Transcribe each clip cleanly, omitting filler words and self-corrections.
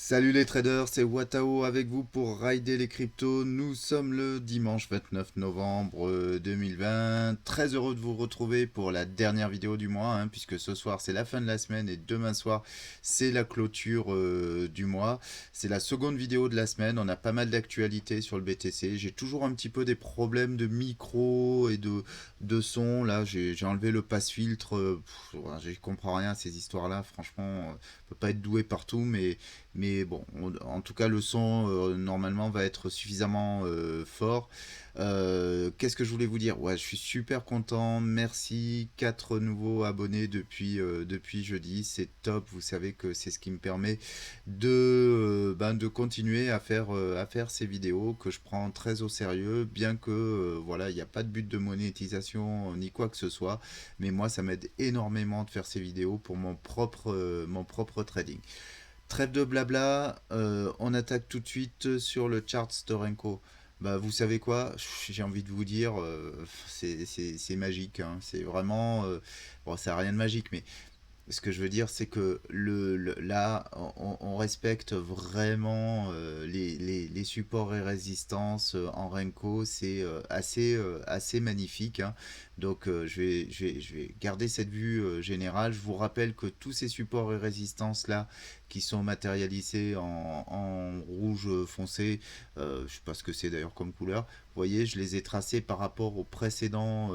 Salut les traders, c'est Watao avec vous pour rider les cryptos. Nous sommes le dimanche 29 novembre 2020. Très heureux de vous retrouver pour la dernière vidéo du mois, puisque ce soir c'est la fin de la semaine et demain soir c'est la clôture du mois. C'est la seconde vidéo de la semaine. On a pas mal d'actualités sur le BTC. J'ai toujours un petit peu des problèmes de micro et de son. Là, j'ai enlevé le passe-filtre. Je comprends rien à ces histoires-là. Franchement, on peut pas être doué partout, mais bon, en tout cas, le son normalement va être suffisamment fort. Qu'est-ce que je voulais vous dire? Ouais, je suis super content. Merci. 4 nouveaux abonnés depuis jeudi. C'est top. Vous savez que c'est ce qui me permet de continuer à faire ces vidéos que je prends très au sérieux, bien que voilà, il n'y a pas de but de monétisation ni quoi que ce soit. Mais moi, ça m'aide énormément de faire ces vidéos pour mon propre trading. Trêve de blabla, on attaque tout de suite sur le chart Storenko. Bah, vous savez quoi? J'ai envie de vous dire, c'est magique, hein. C'est vraiment. Bon, ça n'a rien de magique, mais ce que je veux dire, c'est que là, on respecte vraiment les supports et résistances en Renko. C'est assez magnifique, hein. Donc, je vais garder cette vue générale. Je vous rappelle que tous ces supports et résistances là, qui sont matérialisés en rouge foncé, je sais pas ce que c'est d'ailleurs comme couleur. Vous voyez, je les ai tracés par rapport au précédent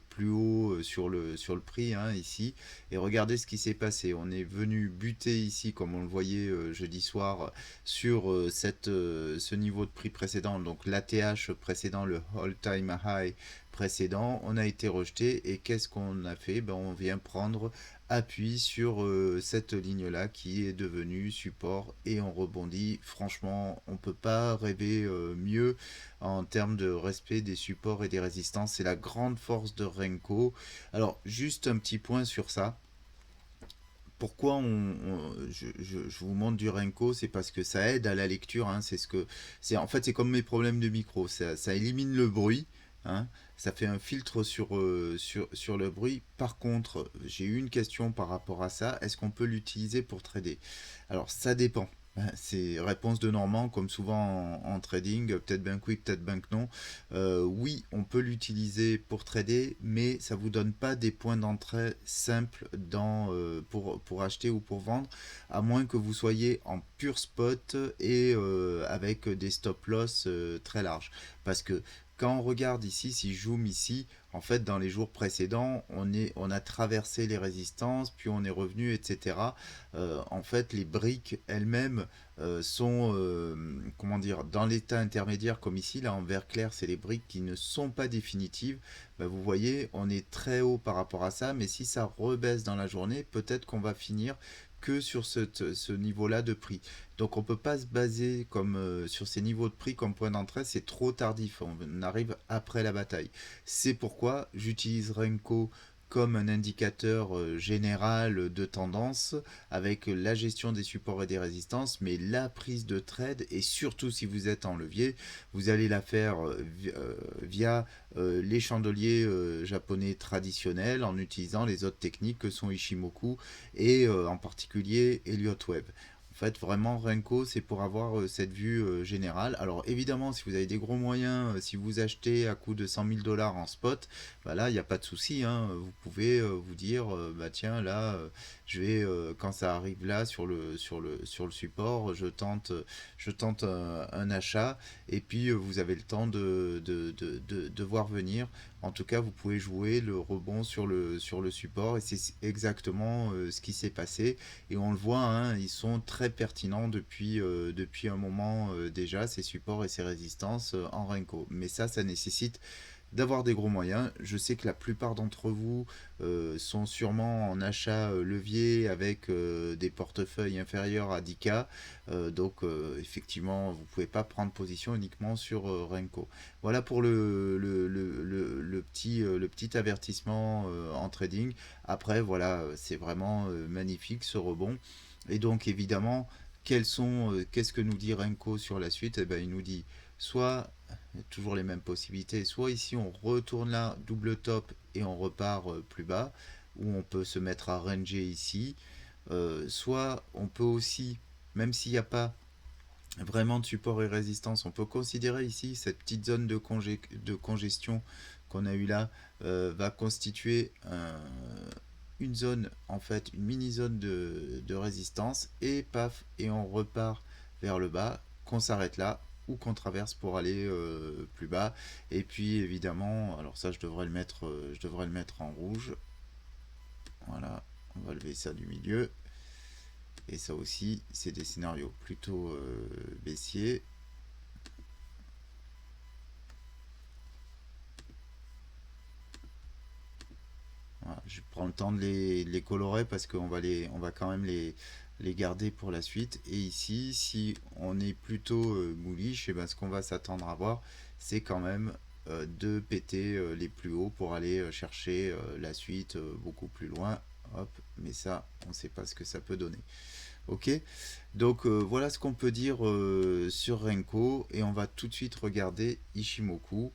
plus haut sur le prix, hein, ici. Et regardez ce qui s'est passé. On est venu buter ici, comme on le voyait jeudi soir, sur ce niveau de prix précédent, donc l'ATH précédent, le all-time high précédent. On a été rejeté et qu'est-ce qu'on a fait? Ben, on vient prendre appui sur cette ligne-là qui est devenue support et on rebondit. Franchement, on ne peut pas rêver mieux en termes de respect des supports et des résistances. C'est la grande force de Renko. Alors, juste un petit point sur ça. Pourquoi je vous montre du Renko, c'est parce que ça aide à la lecture, hein. En fait, c'est comme mes problèmes de micro, ça élimine le bruit, hein. Ça fait un filtre sur le bruit. Par contre, j'ai eu une question par rapport à ça. Est-ce qu'on peut l'utiliser pour trader? Alors, ça dépend. C'est réponse de Normand, comme souvent en trading, peut-être bien oui, peut-être bien que non. Oui, on peut l'utiliser pour trader, mais ça ne vous donne pas des points d'entrée simples pour acheter ou pour vendre, à moins que vous soyez en pur spot et avec des stop loss très larges. Parce que quand on regarde ici, si je zoome ici, en fait, dans les jours précédents, on a traversé les résistances, puis on est revenu, etc. En fait, les briques elles-mêmes sont, comment dire, dans l'état intermédiaire, comme ici, là en vert clair, c'est les briques qui ne sont pas définitives. Ben, vous voyez, on est très haut par rapport à ça, mais si ça rebaisse dans la journée, peut-être qu'on va finir que sur ce niveau-là de prix. Donc on ne peut pas se baser comme sur ces niveaux de prix comme point d'entrée, c'est trop tardif, on arrive après la bataille. C'est pourquoi j'utilise Renko comme un indicateur général de tendance avec la gestion des supports et des résistances, mais la prise de trade, et surtout si vous êtes en levier, vous allez la faire via les chandeliers japonais traditionnels en utilisant les autres techniques que sont Ishimoku et en particulier Elliott Wave. En fait, vraiment, Renko, c'est pour avoir cette vue générale. Alors, évidemment, si vous avez des gros moyens, si vous achetez à coût de 100 000 dollars en spot, bah là, il n'y a pas de souci, hein. Vous pouvez vous dire, bah tiens, là, je vais, quand ça arrive là, sur le support, je tente un achat, et puis vous avez le temps de voir venir. En tout cas, vous pouvez jouer le rebond sur le support, et c'est exactement ce qui s'est passé. Et on le voit, hein, ils sont très pertinents depuis un moment déjà, ces supports et ces résistances en Renko. Mais ça nécessite d'avoir des gros moyens. Je sais que la plupart d'entre vous sont sûrement en achat levier avec des portefeuilles inférieurs à 10K. Donc effectivement, vous ne pouvez pas prendre position uniquement sur Renko. Voilà pour le petit avertissement en trading. Après, voilà, c'est vraiment magnifique ce rebond. Et donc évidemment, qu'est-ce que nous dit Renko sur la suite? Eh ben, il nous dit soit toujours les mêmes possibilités. Soit ici on retourne là, double top et on repart plus bas, ou on peut se mettre à ranger ici. Soit on peut aussi même s'il n'y a pas vraiment de support et résistance, on peut considérer ici cette petite zone de congestion qu'on a eu là va constituer une zone, en fait, une mini zone de résistance, et paf, et on repart vers le bas, qu'on s'arrête là ou qu'on traverse pour aller plus bas. Et puis évidemment, alors ça je devrais le mettre en rouge. Voilà, on va lever ça du milieu. Et ça aussi, c'est des scénarios plutôt baissiers. Voilà, je prends le temps de les colorer parce qu'on va, on va quand même les garder pour la suite. Et ici, si on est plutôt bullish, et ben ce qu'on va s'attendre à voir, c'est quand même de péter les plus hauts pour aller chercher la suite beaucoup plus loin. Hop, mais ça, on ne sait pas ce que ça peut donner. Ok, donc voilà ce qu'on peut dire sur Renko, et on va tout de suite regarder Ishimoku.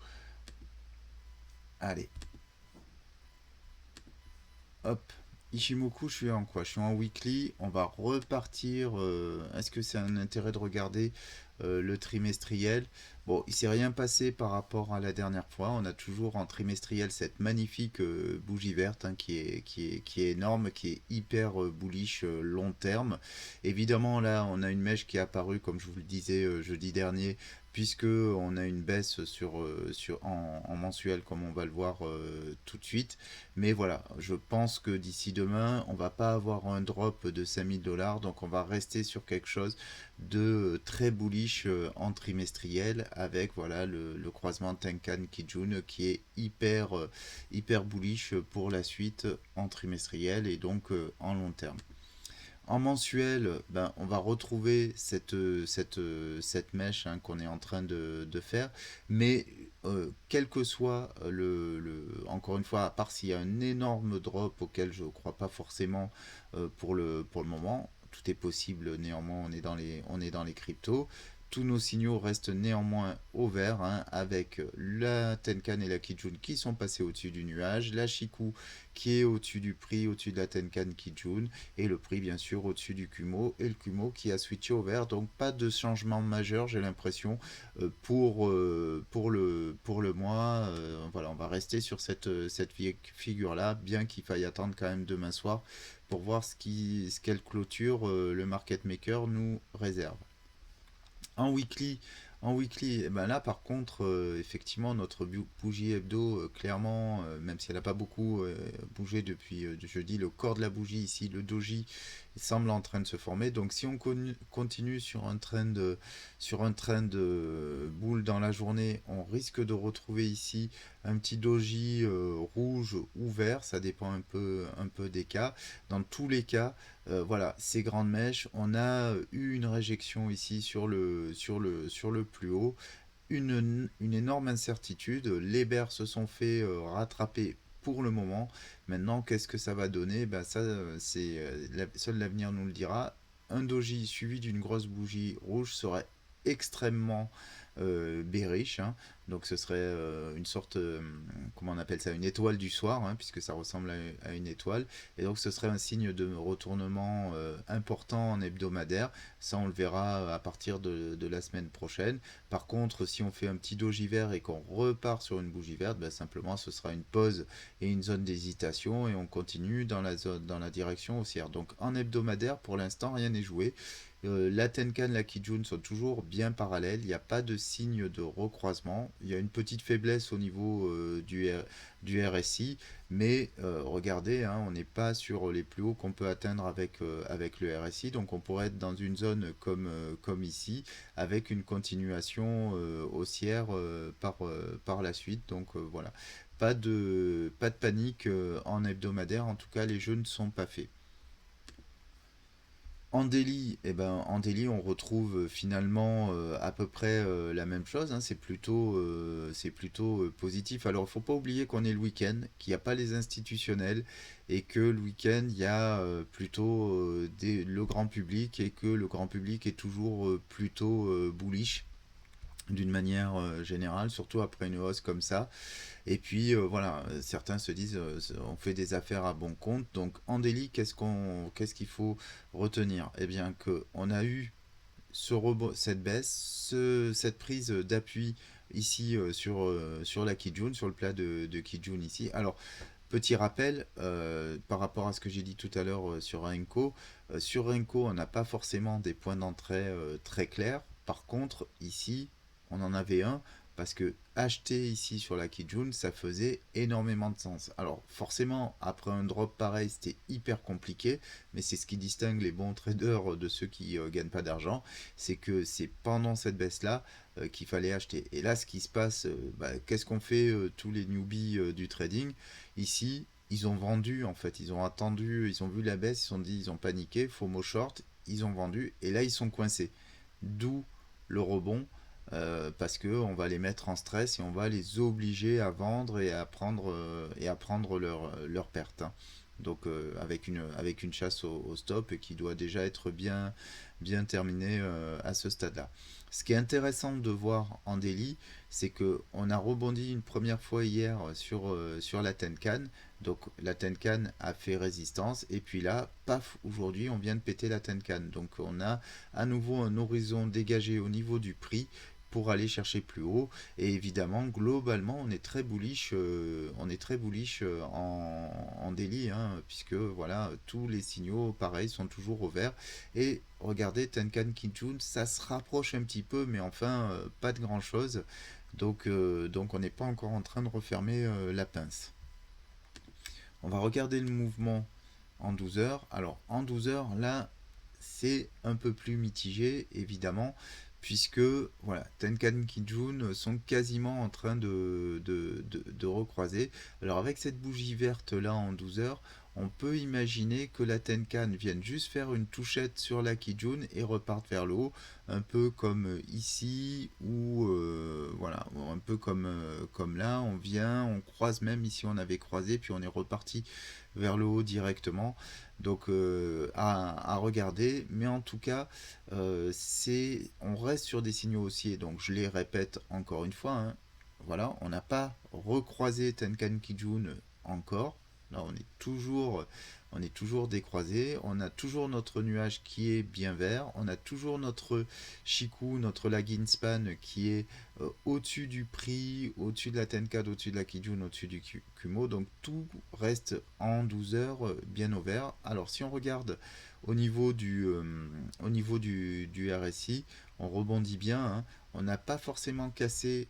Allez, hop, Ishimoku, je suis en quoi? Je suis en weekly. On va repartir. Est-ce que c'est un intérêt de regarder le trimestriel? Bon, il s'est rien passé par rapport à la dernière fois. On a toujours en trimestriel cette magnifique bougie verte hein, qui est énorme, qui est hyper bullish long terme. Évidemment, là, on a une mèche qui est apparue, comme je vous le disais jeudi dernier, puisque on a une baisse en mensuel, comme on va le voir tout de suite. Mais voilà, je pense que d'ici demain, on va pas avoir un drop de 5000 $, donc on va rester sur quelque chose de très bullish en trimestriel, avec voilà le croisement Tenkan Kijun qui est hyper bullish pour la suite en trimestriel et donc en long terme. En mensuel, ben, on va retrouver cette mèche hein, qu'on est en train de faire, mais quel que soit encore une fois, à part s'il y a un énorme drop auquel je ne crois pas forcément pour le moment, tout est possible néanmoins, on est dans les cryptos. Tous nos signaux restent néanmoins au vert, hein, avec la Tenkan et la Kijun qui sont passés au-dessus du nuage, la Shiku qui est au-dessus du prix, au-dessus de la Tenkan Kijun, et le prix bien sûr au-dessus du Kumo, et le Kumo qui a switché au vert. Donc pas de changement majeur, j'ai l'impression, pour le mois. Voilà, on va rester sur cette figure-là, bien qu'il faille attendre quand même demain soir pour voir quelle clôture le market maker nous réserve. En weekly, eh ben là par contre, effectivement, notre bougie hebdo, clairement, même si elle n'a pas beaucoup bougé depuis jeudi, le corps de la bougie ici, le doji, semble en train de se former. Donc si on continue sur un trend boule dans la journée, on risque de retrouver ici un petit doji rouge ou vert, ça dépend un peu des cas. Dans tous les cas, voilà, ces grandes mèches, on a eu une réjection ici sur le plus haut, une énorme incertitude. Les bears se sont fait rattraper pour le moment. Maintenant, qu'est-ce que ça va donner? Ben, ça, seul l'avenir nous le dira. Un doji suivi d'une grosse bougie rouge serait extrêmement bearish, hein. Donc ce serait une sorte, comment on appelle ça, une étoile du soir, hein, puisque ça ressemble à une étoile. Et donc ce serait un signe de retournement important en hebdomadaire. Ça on le verra à partir de la semaine prochaine. Par contre, si on fait un petit doji vert et qu'on repart sur une bougie verte, ben, simplement ce sera une pause et une zone d'hésitation, et on continue dans la direction haussière. Donc en hebdomadaire, pour l'instant, rien n'est joué. La Tenkan, la Kijun sont toujours bien parallèles, il n'y a pas de signe de recroisement, il y a une petite faiblesse au niveau du RSI, mais regardez, hein, on n'est pas sur les plus hauts qu'on peut atteindre avec le RSI, donc on pourrait être dans une zone comme ici, avec une continuation haussière par la suite, donc voilà. Pas de panique en hebdomadaire, en tout cas les jeux ne sont pas faits. En daily, eh ben, en daily, on retrouve finalement à peu près la même chose, hein. C'est plutôt positif. Alors, il ne faut pas oublier qu'on est le week-end, qu'il n'y a pas les institutionnels, et que le week-end, il y a plutôt le grand public, et que le grand public est toujours plutôt bullish. d'une manière générale, surtout après une hausse comme ça. Et puis voilà, certains se disent on fait des affaires à bon compte. Donc en daily, qu'est-ce qu'il faut retenir? Eh bien que on a eu cette baisse, cette prise d'appui ici sur la Kijun, sur le plat de Kijun ici. Alors petit rappel, par rapport à ce que j'ai dit tout à l'heure sur Renko, sur Renko, on n'a pas forcément des points d'entrée très clairs. Par contre, ici, on en avait un, parce que acheter ici sur la Kijun, ça faisait énormément de sens. Alors forcément, après un drop pareil, c'était hyper compliqué, mais c'est ce qui distingue les bons traders de ceux qui gagnent pas d'argent, c'est que c'est pendant cette baisse-là qu'il fallait acheter. Et là, ce qui se passe, qu'est-ce qu'on fait tous les newbies du trading? Ici, ils ont vendu en fait, ils ont attendu, ils ont vu la baisse, ils se sont dit, ils ont paniqué, FOMO short, ils ont vendu et là ils sont coincés. D'où le rebond parce que on va les mettre en stress et on va les obliger à vendre et à prendre leur perte, hein. Donc avec une chasse au stop qui doit déjà être bien terminée à ce stade-là. Ce qui est intéressant de voir en daily, c'est que on a rebondi une première fois hier sur la Tenkan. Donc la Tenkan a fait résistance et puis là, paf, aujourd'hui on vient de péter la Tenkan. Donc on a à nouveau un horizon dégagé au niveau du prix pour aller chercher plus haut. Et évidemment, globalement, on est très bullish en daily, hein, puisque voilà, tous les signaux, pareil, sont toujours au vert. Et regardez, Tenkan Kijun, ça se rapproche un petit peu, mais enfin, pas de grand chose. Donc on n'est pas encore en train de refermer la pince. On va regarder le mouvement en 12 heures. Alors en 12 heures, là, c'est un peu plus mitigé, évidemment, puisque voilà, Tenkan Kijun sont quasiment en train de recroiser. Alors avec cette bougie verte là en 12 heures, on peut imaginer que la Tenkan vienne juste faire une touchette sur la Kijun et reparte vers le haut, un peu comme ici ou voilà, un peu comme là, on vient, on croise, même ici on avait croisé, puis on est reparti vers le haut directement. Donc à regarder, mais en tout cas, on reste sur des signaux haussiers. Donc je les répète encore une fois, hein, voilà, on n'a pas recroisé Tenkan Kijun encore. Là, on est toujours décroisé. On a toujours notre nuage qui est bien vert. On a toujours notre Shiku, notre lagging span qui est au-dessus du prix, au-dessus de la Tenkan, au-dessus de la Kijun, au-dessus du Kumo. Donc tout reste en 12 heures bien au vert. Alors si on regarde au niveau du RSI, on rebondit bien, hein. On n'a pas forcément cassé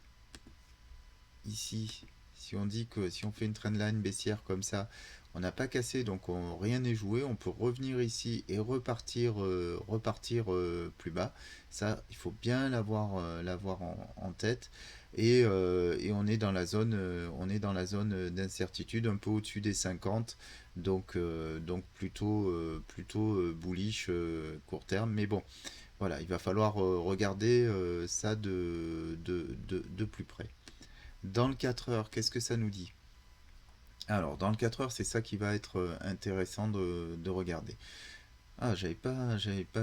ici. Si on dit que si on fait une trendline baissière comme ça, on n'a pas cassé, donc rien n'est joué. On peut revenir ici et repartir plus bas. Ça, il faut bien l'avoir en tête. Et on est dans la zone, d'incertitude, un peu au-dessus des 50. Donc plutôt bullish court terme. Mais bon, voilà, il va falloir regarder ça de plus près. Dans le 4 heures, qu'est-ce que ça nous dit? Alors, dans le 4 heures, c'est ça qui va être intéressant de regarder. Ah, j'avais pas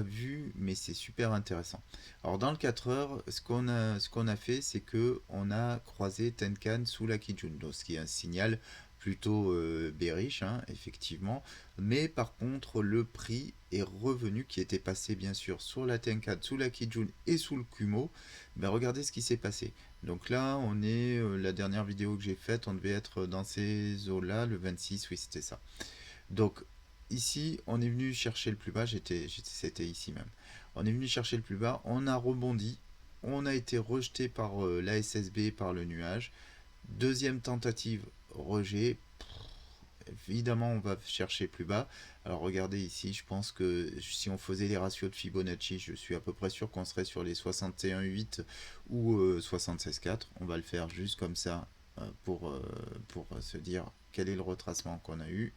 vu, mais c'est super intéressant. Alors, dans le 4 heures, ce qu'on a fait, c'est que on a croisé Tenkan sous la Kijun, donc ce qui est un signal plutôt bearish, hein, effectivement. Mais par contre, le prix est revenu, qui était passé bien sûr sur la Tenkan, sous la Kijun et sous le Kumo. Ben, regardez ce qui s'est passé. Donc là, on est, la dernière vidéo que j'ai faite, on devait être dans ces eaux-là, le 26, oui, c'était ça. Donc ici, on est venu chercher le plus bas, c'était ici même. On est venu chercher le plus bas, on a rebondi, on a été rejeté par la SSB, par le nuage. Deuxième tentative, rejet. Évidemment, on va chercher plus bas. Alors regardez ici, je pense que si on faisait les ratios de Fibonacci, je suis à peu près sûr qu'on serait sur les 61,8 ou 76,4. On va le faire juste comme ça pour se dire quel est le retracement qu'on a eu.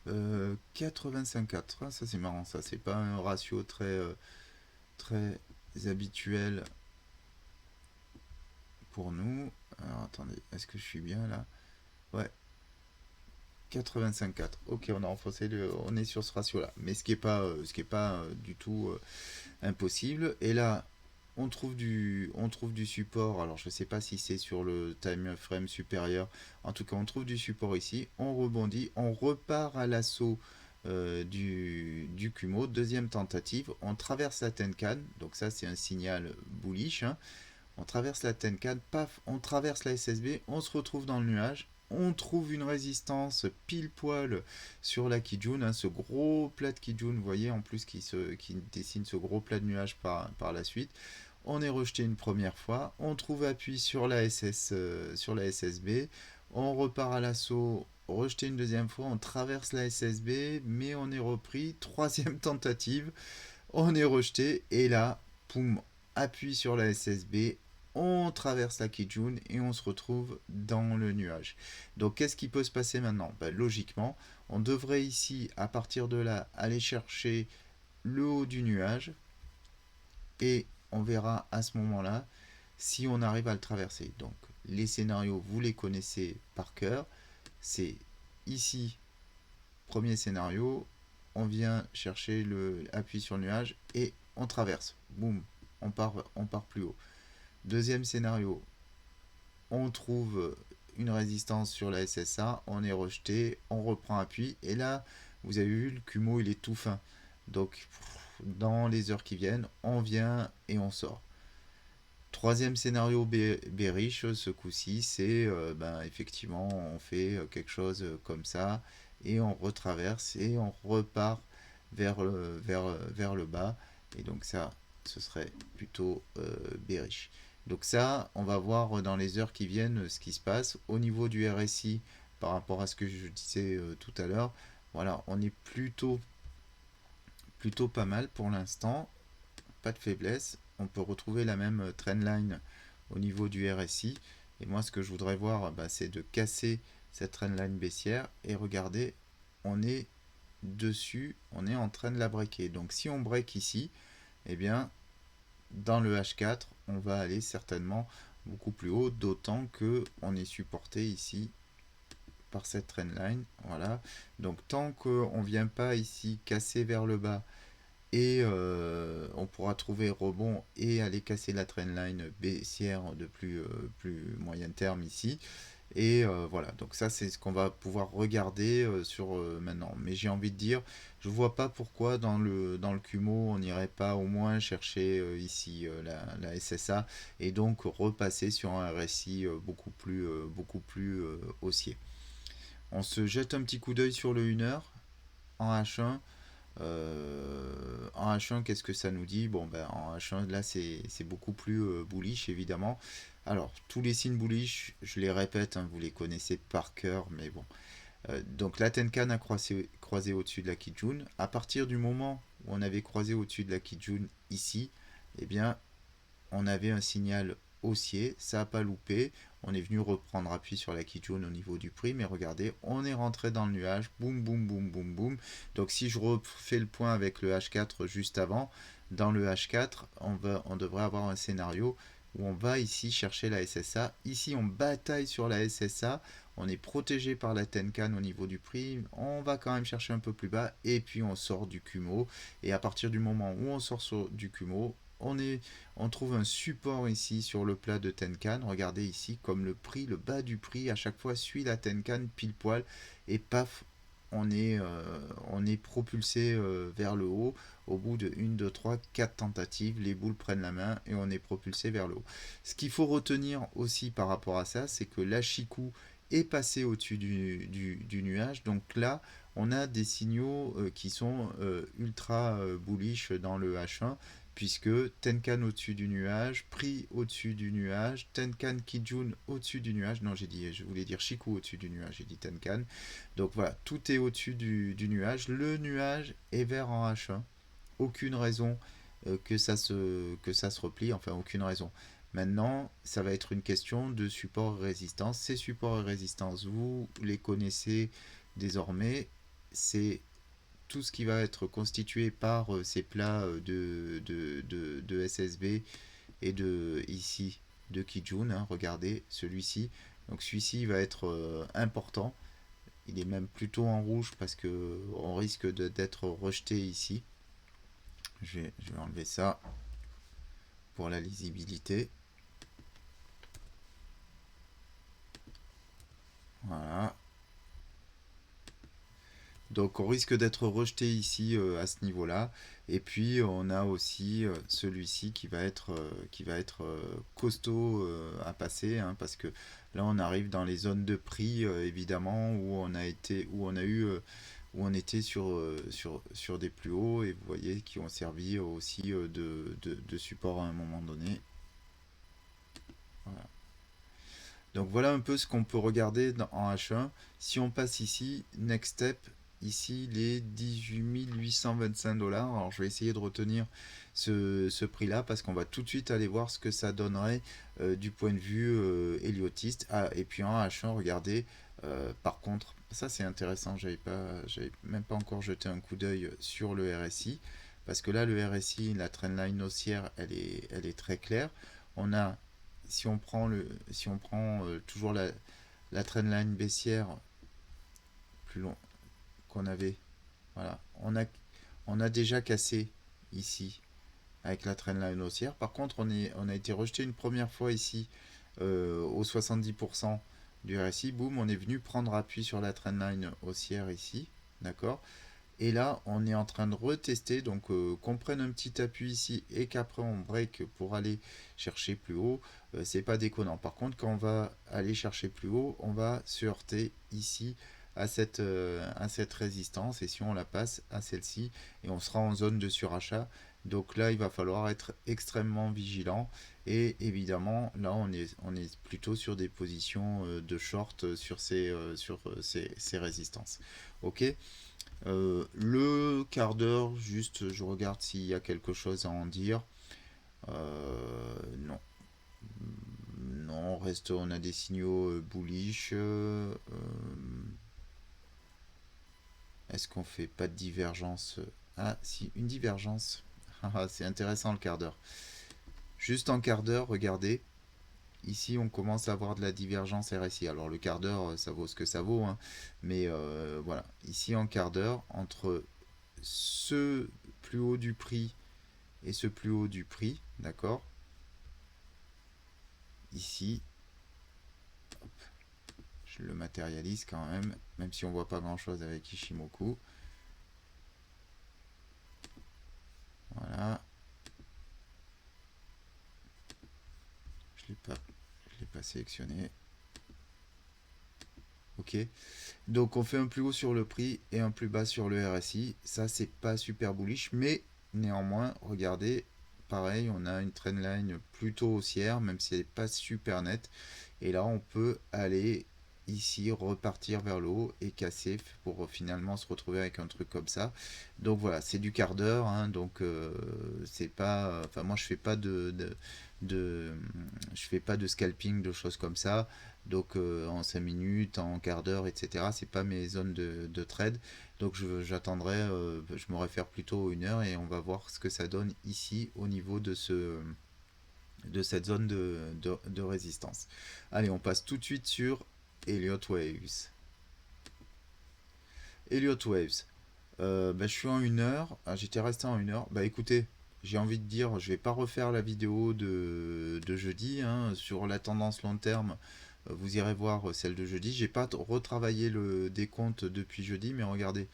85,4, ah, ça c'est marrant, ça c'est pas un ratio très habituel pour nous. Alors attendez, est-ce que je suis bien là? Ouais, 85,4. Ok, on a renforcé on est sur ce ratio-là. Mais ce qui est pas du tout impossible. Et là, on trouve du support. Alors, je ne sais pas si c'est sur le time frame supérieur. En tout cas, on trouve du support ici. On rebondit. On repart à l'assaut du Kumo. Deuxième tentative. On traverse la Tenkan. Donc ça, c'est un signal bullish, hein. On traverse la Tenkan. Paf, on traverse la SSB. On se retrouve dans le nuage. On trouve une résistance pile poil sur la Kijun, hein, ce gros plat de Kijun, vous voyez, en plus qui dessine ce gros plat de nuage par la suite. On est rejeté une première fois, on trouve appui sur la sur la SSB, on repart à l'assaut, rejeté une deuxième fois, on traverse la SSB, mais on est repris, troisième tentative, on est rejeté, et là, poum, appui sur la SSB, on traverse la Kijun et on se retrouve dans le nuage. Donc qu'est-ce qui peut se passer maintenant? Logiquement, on devrait ici, à partir de là, aller chercher le haut du nuage et on verra à ce moment-là si on arrive à le traverser. Donc les scénarios, vous les connaissez par cœur. C'est ici, premier scénario, on vient chercher l'appui sur le nuage et on traverse. Boum, on part plus haut. Deuxième scénario, on trouve une résistance sur la SSA, on est rejeté, on reprend appui, et là, vous avez vu, le Kumo, il est tout fin. Donc, dans les heures qui viennent, on vient et on sort. Troisième scénario bearish, ce coup-ci, c'est effectivement, on fait quelque chose comme ça, et on retraverse, et on repart vers le bas, et donc ça, ce serait plutôt bearish. Donc ça, on va voir dans les heures qui viennent ce qui se passe. Au niveau du RSI, par rapport à ce que je disais tout à l'heure, voilà, on est plutôt pas mal pour l'instant. Pas de faiblesse. On peut retrouver la même trendline au niveau du RSI. Et moi, ce que je voudrais voir, c'est de casser cette trendline baissière. Et regardez, on est dessus, on est en train de la breaker. Donc si on break ici, eh bien, dans le H4, on va aller certainement beaucoup plus haut, d'autant que on est supporté ici par cette trendline. Voilà. Donc tant qu'on ne vient pas ici casser vers le bas, et on pourra trouver rebond et aller casser la trendline baissière de plus moyen terme ici. Et voilà, donc ça c'est ce qu'on va pouvoir regarder sur maintenant. Mais j'ai envie de dire, je vois pas pourquoi dans le Kumo on n'irait pas au moins chercher ici la SSA et donc repasser sur un RSI beaucoup plus haussier. On se jette un petit coup d'œil sur le 1 heure en H1. En H1, qu'est-ce que ça nous dit? Bon, en H1, là, c'est beaucoup plus bullish, évidemment. Alors, tous les signes bullish, je les répète, hein, vous les connaissez par cœur, mais bon. Donc, la Tenkan a croisé au-dessus de la Kijun. À partir du moment où on avait croisé au-dessus de la Kijun ici, eh bien, on avait un signal haussier, ça n'a pas loupé, on est venu reprendre appui sur la Kijun au niveau du prix, mais regardez, on est rentré dans le nuage, boum, boum, boum, boum, boum. Donc si je refais le point avec le H4 juste avant, dans le H4, on devrait avoir un scénario où on va ici chercher la SSA. Ici, on bataille sur la SSA, on est protégé par la Tenkan au niveau du prix, on va quand même chercher un peu plus bas, et puis on sort du Kumo. Et à partir du moment où on sort du Kumo, on trouve un support ici sur le plat de Tenkan. Regardez ici, comme le bas du prix, à chaque fois suit la Tenkan pile poil. Et paf, on est propulsé vers le haut. Au bout de 1, 2, 3, 4 tentatives, les boules prennent la main et on est propulsé vers le haut. Ce qu'il faut retenir aussi par rapport à ça, c'est que l'Ashiku est passé au-dessus du nuage. Donc là, on a des signaux qui sont ultra bullish dans le H1, puisque Tenkan au-dessus du nuage, prix au-dessus du nuage, Tenkan Kijun au-dessus du nuage, non je voulais dire Shiku au-dessus du nuage, j'ai dit Tenkan, donc voilà, tout est au-dessus du nuage, le nuage est vert en H1, aucune raison que ça se replie, enfin aucune raison. Maintenant, ça va être une question de support et résistance. Ces supports et résistances, vous les connaissez désormais, c'est tout ce qui va être constitué par ces plats de SSB et ici de Kijun, hein, regardez celui-ci. Donc celui-ci va être important. il est même plutôt en rouge parce que on risque d'être rejeté ici. Je vais enlever ça pour la lisibilité. Voilà. Donc on risque d'être rejeté ici à ce niveau-là. Et puis on a aussi celui-ci qui va être costaud à passer, hein, parce que là on arrive dans les zones de prix évidemment où on a été, où on a eu, où on était sur des plus hauts et vous voyez qui ont servi aussi de support à un moment donné. Voilà. Donc voilà un peu ce qu'on peut regarder en H1. Si on passe ici, Next Step, ici les 18 825 dollars. Alors je vais essayer de retenir ce prix-là parce qu'on va tout de suite aller voir ce que ça donnerait du point de vue héliotiste. Ah, et puis en H1, regardez, par contre, ça c'est intéressant, j'avais même pas encore jeté un coup d'œil sur le RSI. Parce que là, le RSI, la trendline haussière, elle est très claire. On a si on prend toujours la trendline baissière plus long qu'on avait, voilà, on a déjà cassé ici avec la trendline haussière. Par contre, on a été rejeté une première fois ici au 70% du RSI. Boum, on est venu prendre appui sur la trendline haussière ici, d'accord. Et là, on est en train de retester, donc qu'on prenne un petit appui ici et qu'après on break pour aller chercher plus haut, c'est pas déconnant. Par contre, quand on va aller chercher plus haut, on va se heurter ici à cette résistance et si on la passe à celle-ci, et on sera en zone de surachat. Donc là, il va falloir être extrêmement vigilant et évidemment, là, on est plutôt sur des positions de short ces résistances. Ok. Le quart d'heure, juste je regarde s'il y a quelque chose à en dire. Non. Non, reste, on a des signaux bullish. Est-ce qu'on fait pas de divergence? Ah, si, une divergence. Ah, c'est intéressant le quart d'heure. Juste en quart d'heure, regardez. Ici, on commence à avoir de la divergence RSI. Alors, le quart d'heure, ça vaut ce que ça vaut, hein. Mais voilà. Ici, en quart d'heure, entre ce plus haut du prix et ce plus haut du prix, d'accord. Ici, hop, je le matérialise quand même si on voit pas grand chose avec Ishimoku. Voilà. Je l'ai pas sélectionné. Ok. Donc on fait un plus haut sur le prix et un plus bas sur le RSI. Ça c'est pas super bullish, mais néanmoins, regardez, pareil, on a une trendline plutôt haussière, même si elle n'est pas super nette. Et là on peut aller ici repartir vers le haut et casser pour finalement se retrouver avec un truc comme ça. Donc voilà, c'est du quart d'heure, hein, donc c'est pas, enfin moi je fais pas je fais pas de scalping, de choses comme ça. Donc en 5 minutes, en quart d'heure, etc. C'est pas mes zones de trade. Donc j'attendrai, je me réfère plutôt à 1 heure et on va voir ce que ça donne ici au niveau de cette zone de résistance. Allez, on passe tout de suite sur Elliott Waves. Elliott Waves. Je suis en 1 heure. Ah, j'étais resté en 1 heure. Bah écoutez, j'ai envie de dire, je vais pas refaire la vidéo de jeudi, hein, sur la tendance long terme. Vous irez voir celle de jeudi. J'ai pas retravaillé le décompte depuis jeudi, mais regardez,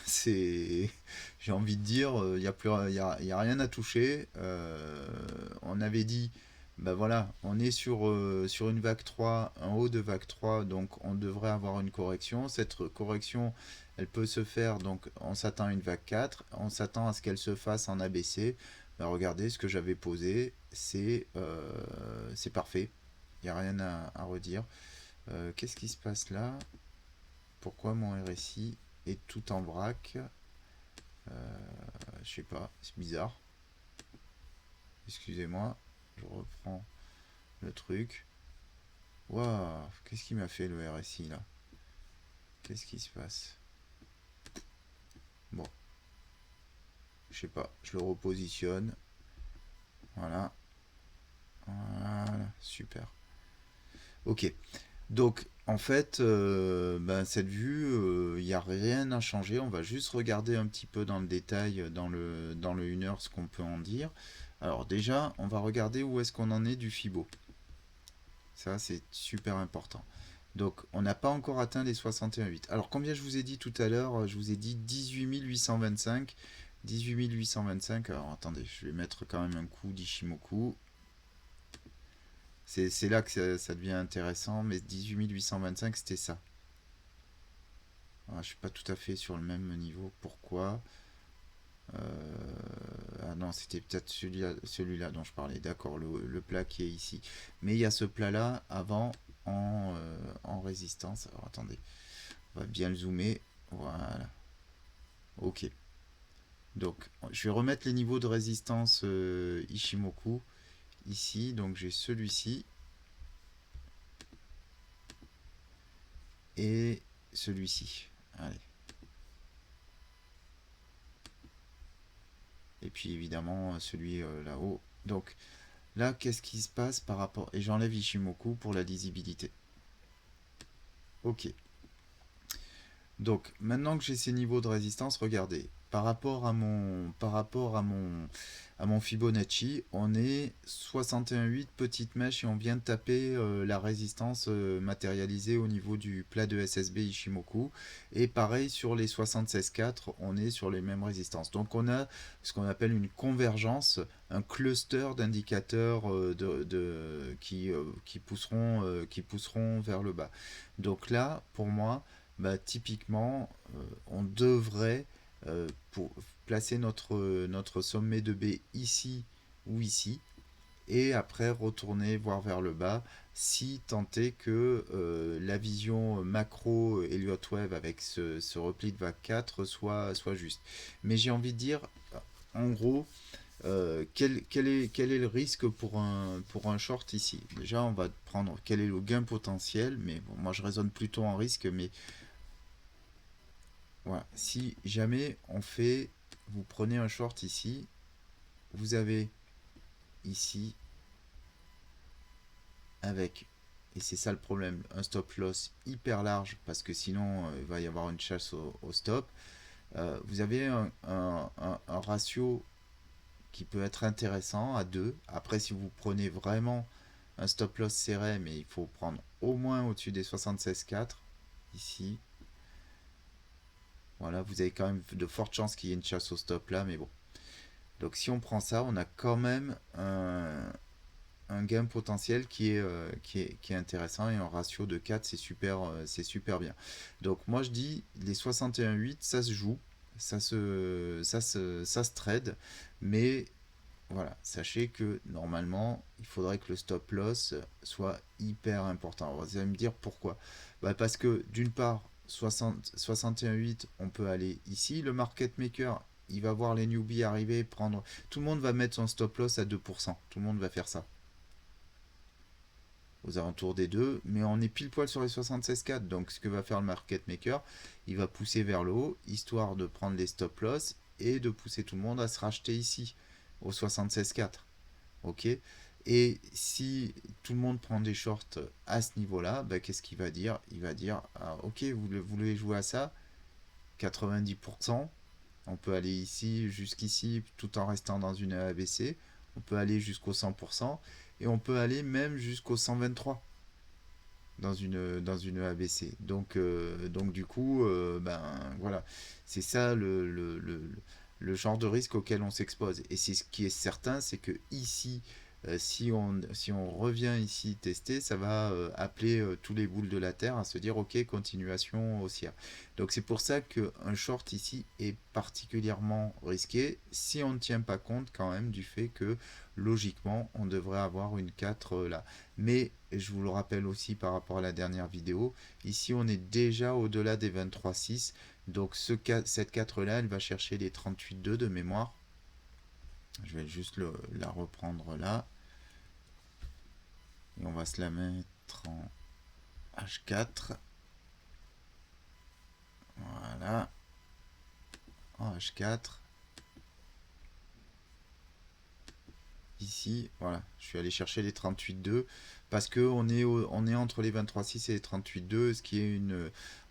c'est, j'ai envie de dire, il y a plus, y a rien à toucher. On avait dit, bah voilà, on est sur une vague 3, un haut de vague 3, donc on devrait avoir une correction. Cette correction, elle peut se faire, donc on s'attend à une vague 4, on s'attend à ce qu'elle se fasse en ABC. Bah regardez, ce que j'avais posé, c'est parfait. Il n'y a rien à redire. Qu'est-ce qui se passe là? Pourquoi mon RSI est tout en vrac? Je sais pas, c'est bizarre. Excusez-moi, je reprends le truc. Waouh, qu'est-ce qui m'a fait le RSI là? Qu'est-ce qui se passe? Bon, je sais pas, je le repositionne. Voilà, voilà, super. Ok, Donc, en fait, ben, cette vue, il n'y a rien à changer. On va juste regarder un petit peu dans le détail, dans le 1 heure, ce qu'on peut en dire. Alors déjà, on va regarder où est-ce qu'on en est du Fibo. Ça, c'est super important. Donc, on n'a pas encore atteint les 61,8. Alors, combien je vous ai dit tout à l'heure? Je vous ai dit 18 825. 18 825. Alors, attendez, je vais mettre quand même un coup d'Ishimoku. C'est là que ça devient intéressant, mais 18 825, c'était ça. Alors, je ne suis pas tout à fait sur le même niveau. Pourquoi? Ah non, c'était peut-être celui-là dont je parlais. D'accord, le plat qui est ici. Mais il y a ce plat-là avant en résistance. Alors attendez, on va bien le zoomer. Voilà. Ok. Donc, je vais remettre les niveaux de résistance Ishimoku ici. Donc, j'ai celui-ci et celui-ci. Allez. Et puis évidemment celui là-haut. Donc là, qu'est-ce qui se passe par rapport... Et j'enlève Ishimoku pour la lisibilité. Ok. Donc maintenant que j'ai ces niveaux de résistance, regardez. À mon Fibonacci, on est 61,8 petites mèches et on vient de taper la résistance matérialisée au niveau du plat de SSB Ishimoku. Et pareil sur les 76,4, on est sur les mêmes résistances. Donc on a ce qu'on appelle une convergence, un cluster d'indicateurs qui pousseront vers le bas. Donc là, pour moi, bah, typiquement, on devrait pour placer notre sommet de B ici ou ici, et après retourner voir vers le bas si tant est que la vision macro Elliott Wave avec ce repli de vague 4 soit juste. Mais j'ai envie de dire, en gros, quel est le risque pour un short ici? Déjà, on va prendre quel est le gain potentiel, mais bon, moi je raisonne plutôt en risque, mais voilà. Si jamais vous prenez un short ici, vous avez ici avec, et c'est ça le problème, un stop loss hyper large parce que sinon il va y avoir une chasse au stop. Vous avez un ratio qui peut être intéressant à 2. Après, si vous prenez vraiment un stop loss serré, mais il faut prendre au moins au-dessus des 76,4 ici. Voilà, vous avez quand même de fortes chances qu'il y ait une chasse au stop là, mais bon. Donc si on prend ça, on a quand même un gain potentiel qui est intéressant et un ratio de 4, c'est super bien. Donc moi je dis les 61,8, ça se joue, ça se trade, mais voilà, sachez que normalement il faudrait que le stop loss soit hyper important. Vous allez me dire pourquoi? Bah parce que d'une part, 61,8, on peut aller ici, le market maker il va voir les newbies arriver, prendre. Tout le monde va mettre son stop loss à 2%. Tout le monde va faire ça. Aux alentours des 2, mais on est pile poil sur les 76,4. Donc ce que va faire le market maker, il va pousser vers le haut, histoire de prendre les stop loss et de pousser tout le monde à se racheter ici, au 76,4. Ok. Et si tout le monde prend des shorts à ce niveau-là, bah, qu'est-ce qu'il va dire? Il va dire ah, ok, vous voulez jouer à ça 90%. On peut aller ici, jusqu'ici, tout en restant dans une ABC. On peut aller jusqu'au 100%. Et on peut aller même jusqu'au 123 dans une ABC. Donc du coup, ben voilà, c'est ça le genre de risque auquel on s'expose. Et c'est ce qui est certain, c'est que ici, si on revient ici tester, ça va appeler tous les boules de la Terre à se dire ok, continuation haussière. Donc c'est pour ça qu'un short ici est particulièrement risqué si on ne tient pas compte quand même du fait que logiquement on devrait avoir une 4 là. Mais je vous le rappelle aussi par rapport à la dernière vidéo, ici on est déjà au-delà des 23,6. Donc cette 4 là, elle va chercher les 38,2 de mémoire. Je vais juste la reprendre là. Et on va se la mettre en H4. Voilà. En H4. ici, voilà, je suis allé chercher les 38,2 parce que on est entre les 23,6 et les 38,2, ce qui est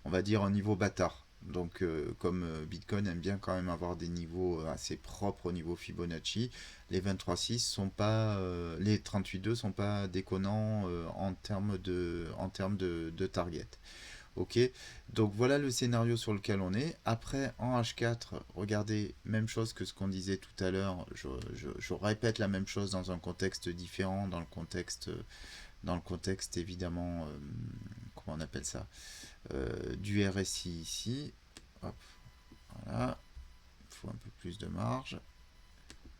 on va dire un niveau bâtard. Donc, comme Bitcoin aime bien quand même avoir des niveaux assez propres au niveau Fibonacci, les 23,6 sont pas, les 38,2 sont pas déconnants en termes de target. Ok, donc voilà le scénario sur lequel on est. Après, en H4, regardez, même chose que ce qu'on disait tout à l'heure. Je répète la même chose dans un contexte différent, dans le contexte évidemment, comment on appelle ça, du RSI ici. Hop, voilà, il faut un peu plus de marge.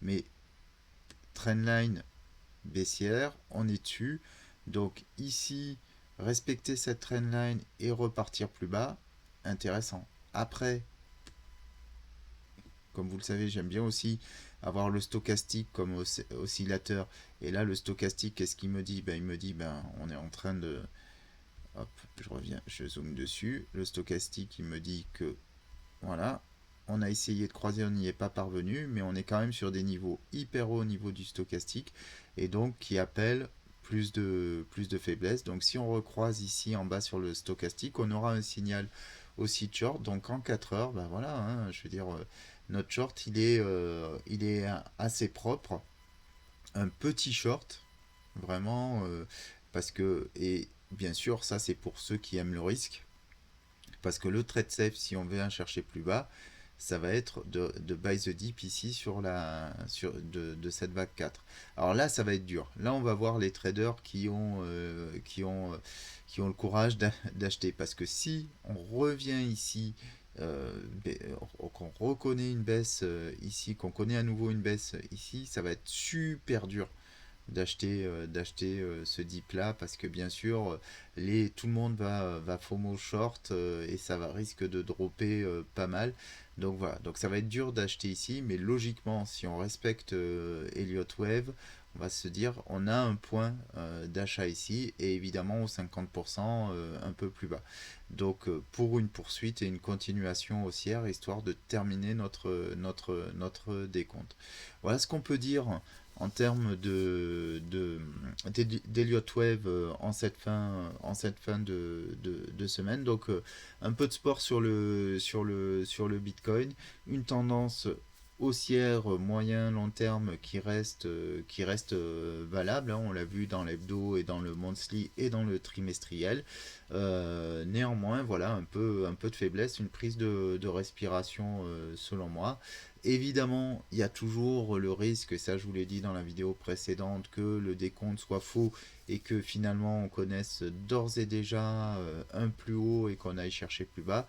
Mais trendline baissière, on est dessus. Donc ici, respecter cette trendline et repartir plus bas, intéressant. Après, comme vous le savez, j'aime bien aussi avoir le stochastique comme oscillateur. Et là, le stochastique, qu'est-ce qu'il me dit? Il me dit, on est en train de... Hop, je reviens, je zoome dessus. Le stochastique, il me dit que, voilà, on a essayé de croiser, on n'y est pas parvenu, mais on est quand même sur des niveaux hyper hauts au niveau du stochastique, et donc qui appellent plus de faiblesse. Donc si on recroise ici en bas sur le stochastique, on aura un signal aussi de short. Donc en 4 heures, voilà, hein, je veux dire, notre short, il est assez propre. Un petit short, vraiment, parce que, et bien sûr, ça c'est pour ceux qui aiment le risque, parce que le trade safe, si on veut un chercher plus bas, ça va être de buy the dip ici de cette vague 4. Alors là, ça va être dur. Là, on va voir les traders qui ont le courage d'acheter. Parce que si on revient ici, qu'on reconnaît une baisse ici, qu'on connaît à nouveau une baisse ici, ça va être super dur d'acheter ce dip là, parce que bien sûr tout le monde va FOMO short, et ça risque de dropper pas mal. Donc voilà, donc ça va être dur d'acheter ici, mais logiquement si on respecte Elliott Wave, on va se dire on a un point d'achat ici, et évidemment au 50% un peu plus bas. Donc pour une poursuite et une continuation haussière, histoire de terminer notre décompte. Voilà ce qu'on peut dire en termes d'Elliott Wave en cette fin de semaine. Donc un peu de sport sur le Bitcoin, une tendance haussière moyen long terme qui reste valable, hein. On l'a vu dans l'hebdo et dans le monthly et dans le trimestriel. Néanmoins, voilà, un peu de faiblesse, une prise de respiration selon moi. Évidemment, il y a toujours le risque, ça je vous l'ai dit dans la vidéo précédente, que le décompte soit faux et que finalement on connaisse d'ores et déjà un plus haut et qu'on aille chercher plus bas.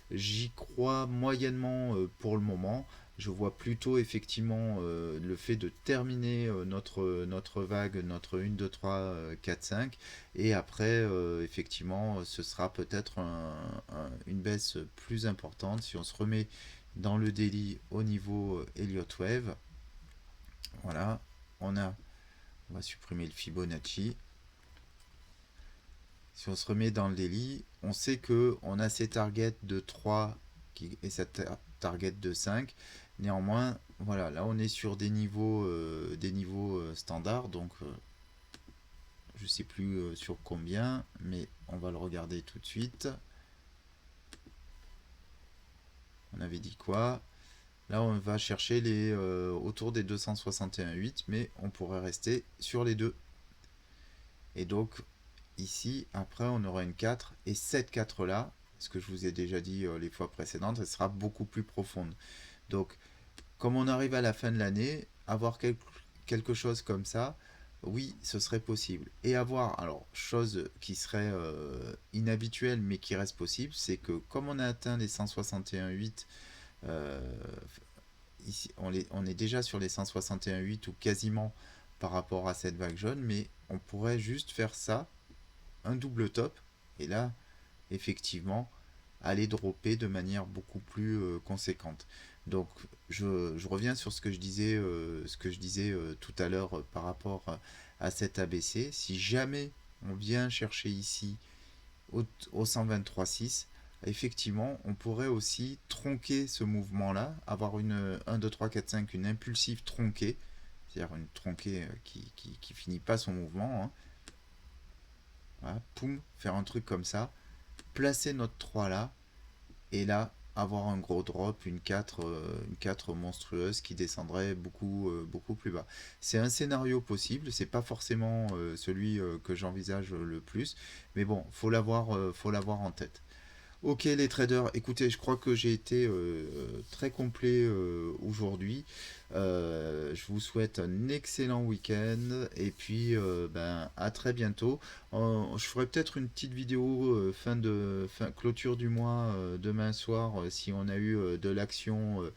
J'y crois moyennement pour le moment. Je vois plutôt effectivement le fait de terminer notre vague, notre 1, 2, 3, 4, 5. Et après, effectivement, ce sera peut-être une baisse plus importante si on se remet dans le daily au niveau Elliott Wave. Voilà, on va supprimer le Fibonacci. Si on se remet dans le daily, on sait que on a ces targets de 3 et cette target de 5. Néanmoins, voilà, là on est sur des niveaux standards, donc je sais plus sur combien, mais on va le regarder tout de suite. On avait dit quoi? Là, on va chercher autour des 261,8, mais on pourrait rester sur les deux. Et donc, ici, après, on aura une 4. Et cette 4-là, ce que je vous ai déjà dit les fois précédentes, elle sera beaucoup plus profonde. Donc, comme on arrive à la fin de l'année, avoir quelque chose comme ça, oui, ce serait possible. Et avoir, alors, chose qui serait inhabituelle, mais qui reste possible, c'est que comme on a atteint les 161,8, ici, on est déjà sur les 161,8 ou quasiment par rapport à cette vague jaune, mais on pourrait juste faire ça, un double top, et là, effectivement, aller dropper de manière beaucoup plus conséquente. Donc, je reviens sur ce que je disais, tout à l'heure par rapport à cet ABC. Si jamais on vient chercher ici au 123,6, effectivement, on pourrait aussi tronquer ce mouvement-là, avoir une 1, 2, 3, 4, 5, une impulsive tronquée, c'est-à-dire une tronquée qui finit pas son mouvement, hein. Voilà, poum, faire un truc comme ça, placer notre 3 là, et là, avoir un gros drop, une 4 monstrueuse qui descendrait beaucoup plus bas. C'est un scénario possible, c'est pas forcément celui que j'envisage le plus, mais bon, faut l'avoir en tête. Ok les traders, écoutez, je crois que j'ai été très complet aujourd'hui. Je vous souhaite un excellent week-end et puis ben, à très bientôt. Je ferai peut-être une petite vidéo clôture du mois demain soir si on a eu de l'action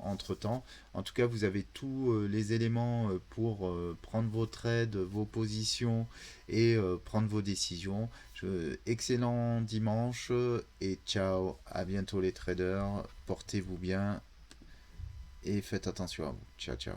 entre temps. En tout cas, vous avez tous les éléments pour prendre vos trades, vos positions et prendre vos décisions. Excellent dimanche et ciao, à bientôt les traders, portez-vous bien et faites attention à vous. Ciao ciao.